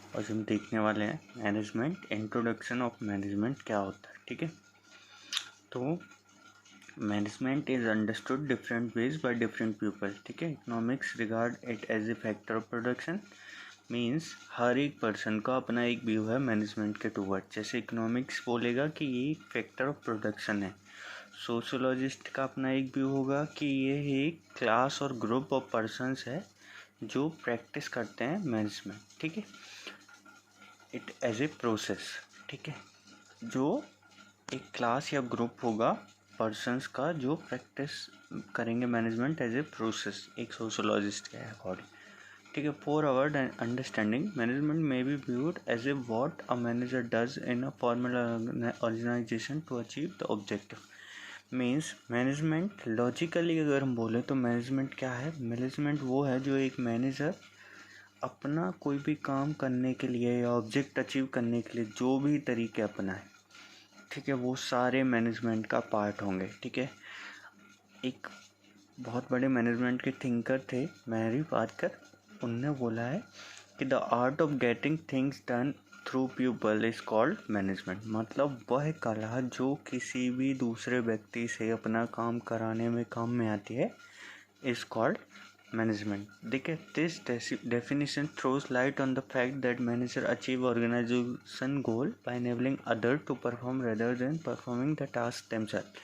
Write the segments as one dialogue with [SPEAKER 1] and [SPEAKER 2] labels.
[SPEAKER 1] और हम देखने वाले हैं मैनेजमेंट, इंट्रोडक्शन ऑफ मैनेजमेंट क्या होता है। ठीक है, तो management is understood different ways by different people. ठीक है, economics regard it as a factor of production. Means हर एक पर्सन का अपना एक व्यू है मैनेजमेंट के टूवर्ड। जैसे इकोनॉमिक्स बोलेगा कि ये एक फैक्टर ऑफ प्रोडक्शन है, सोशियोलॉजिस्ट का अपना एक व्यू होगा कि ये एक क्लास और ग्रुप ऑफ पर्सन्स है जो प्रैक्टिस करते हैं मैनेजमेंट। ठीक है, इट एज ए प्रोसेस। ठीक है, जो एक क्लास या ग्रुप होगा पर्सन्स का जो प्रैक्टिस करेंगे मैनेजमेंट एज ए प्रोसेस, एक सोशियोलॉजिस्ट के अकॉर्डिंग। ठीक है, for our understanding management may be viewed as a what a manager does in a formal organisation to achieve the objective. Means management logically अगर हम बोले तो management क्या है? मैनेजमेंट वो है जो एक मैनेजर अपना कोई भी काम करने के लिए या ऑब्जेक्ट अचीव करने के लिए जो भी तरीके अपनाए, ठीक है, वो सारे मैनेजमेंट का पार्ट होंगे। ठीक है, एक बहुत बड़े मैनेजमेंट के थिंकर थे मैरी पार्कर, उनने बोला है कि the art of getting things done through people is called management. मतलब वह कला जो किसी भी दूसरे व्यक्ति से अपना काम कराने में काम में आती है इज कॉल्ड मैनेजमेंट। देखिए, this definition throws light on the fact that manager achieve organisation goal by enabling other to perform rather than performing the task themself.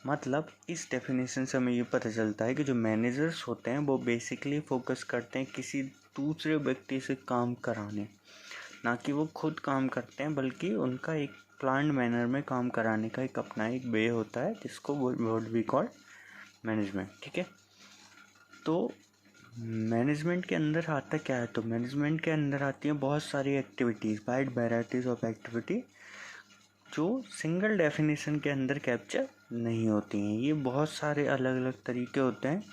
[SPEAKER 1] मतलब इस डेफिनेशन से हमें ये पता चलता है कि जो मैनेजर्स होते हैं वो बेसिकली फोकस करते हैं किसी दूसरे व्यक्ति से काम कराने, ना कि वो खुद काम करते हैं, बल्कि उनका एक प्लान्ड मैनर में काम कराने का एक अपना एक वे होता है जिसको वुड बी कॉल्ड मैनेजमेंट। ठीक है, तो मैनेजमेंट के अंदर आता क्या है? तो मैनेजमेंट के अंदर आती हैं बहुत सारी activities, wide varieties of activity जो सिंगल डेफिनेशन के अंदर कैप्चर नहीं होती हैं। ये बहुत सारे अलग अलग तरीके होते हैं,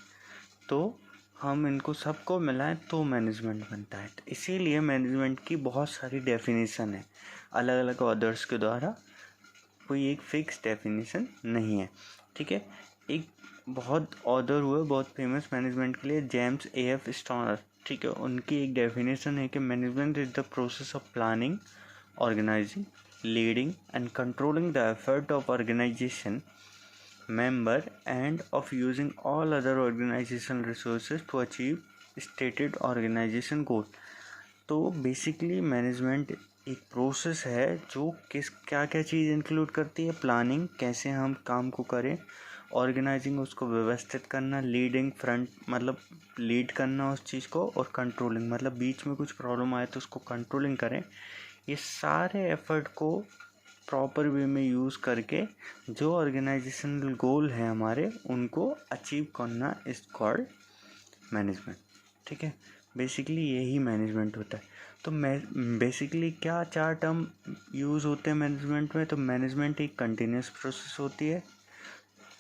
[SPEAKER 1] तो हम इनको सबको मिलाएं तो मैनेजमेंट बनता है। तो इसीलिए मैनेजमेंट की बहुत सारी डेफिनेशन है अलग अलग ऑथर्स के द्वारा, कोई एक फिक्स डेफिनेशन नहीं है। ठीक है, एक बहुत ऑथर हुए बहुत फेमस मैनेजमेंट के लिए, जेम्स ए.एफ. स्टोनर। ठीक है, उनकी एक डेफिनेशन है कि management is the process of planning, organizing, leading and controlling the effort of organization member and of using all other organizational resources to achieve stated organization goal। तो basically management एक process है जो क्या क्या चीज़ include करती है? Planning, कैसे हम काम को करें, ऑर्गेनाइजिंग, उसको व्यवस्थित करना, लीडिंग, फ्रंट मतलब लीड करना उस चीज़ को, और कंट्रोलिंग मतलब बीच में कुछ प्रॉब्लम आए तो उसको कंट्रोलिंग करें। ये सारे एफर्ट को प्रॉपर वे में यूज़ करके जो ऑर्गेनाइजेशनल गोल है हमारे उनको अचीव करना इज कॉल्ड मैनेजमेंट। ठीक है, बेसिकली यही मैनेजमेंट होता है। तो बेसिकली क्या चार टर्म यूज़ होते हैं मैनेजमेंट में? तो मैनेजमेंट एक कंटिन्यूस प्रोसेस होती है,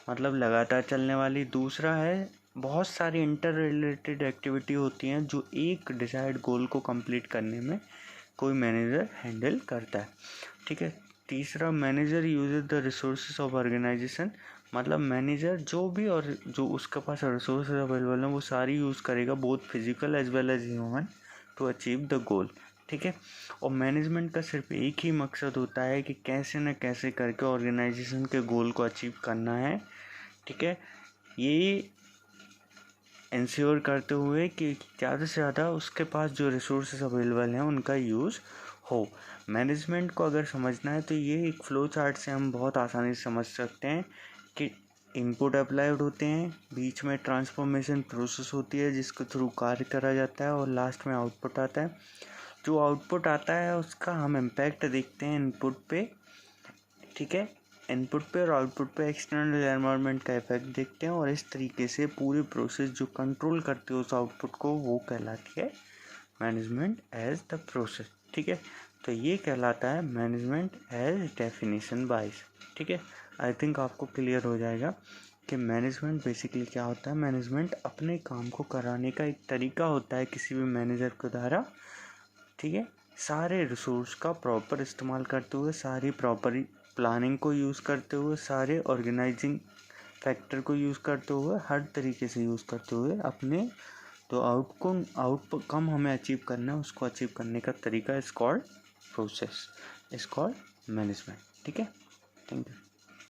[SPEAKER 1] मतलब लगातार चलने वाली। दूसरा है बहुत सारी इंटर रिलेटेड एक्टिविटी होती हैं जो एक डिसाइड गोल को कंप्लीट करने में कोई मैनेजर हैंडल करता है। ठीक है, तीसरा manager uses the resources of organisation. मतलब मैनेजर जो भी और जो उसके पास रिसोर्सेज अवेलेबल हैं वो सारी यूज़ करेगा, both physical as well as human, to achieve the goal. ठीक है, और मैनेजमेंट का सिर्फ एक ही मकसद होता है कि कैसे न कैसे करके ऑर्गेनाइजेशन के गोल को अचीव करना है। ठीक है, ये इंश्योर करते हुए कि ज़्यादा से ज़्यादा उसके पास जो रिसोर्सेज अवेलेबल हैं उनका यूज़ हो। मैनेजमेंट को अगर समझना है तो ये एक फ्लो चार्ट से हम बहुत आसानी से समझ सकते हैं कि इनपुट अप्लाइड होते हैं, बीच में ट्रांसफॉर्मेशन प्रोसेस होती है जिसके थ्रू कार्य करा जाता है, और लास्ट में आउटपुट आता है। जो आउटपुट आता है उसका हम इम्पैक्ट देखते हैं इनपुट पे। ठीक है, इनपुट पे और आउटपुट पे एक्सटर्नल एनवायरनमेंट का इफेक्ट देखते हैं, और इस तरीके से पूरी प्रोसेस जो कंट्रोल करती है उस आउटपुट को वो कहलाती है मैनेजमेंट एज द प्रोसेस। ठीक है, तो ये कहलाता है मैनेजमेंट एज डेफिनेशन वाइज। ठीक है, आई थिंक आपको क्लियर हो जाएगा कि मैनेजमेंट बेसिकली क्या होता है। मैनेजमेंट अपने काम को कराने का एक तरीका होता है किसी भी मैनेजर के द्वारा। ठीक है, सारे रिसोर्स का प्रॉपर इस्तेमाल करते हुए, सारी प्रॉपर प्लानिंग को यूज़ करते हुए, सारे ऑर्गेनाइजिंग फैक्टर को यूज़ करते हुए, हर तरीके से यूज़ करते हुए अपने तो आउटकम हमें अचीव करना है, उसको अचीव करने का तरीका is called process, is called management. ठीक है, थैंक यू।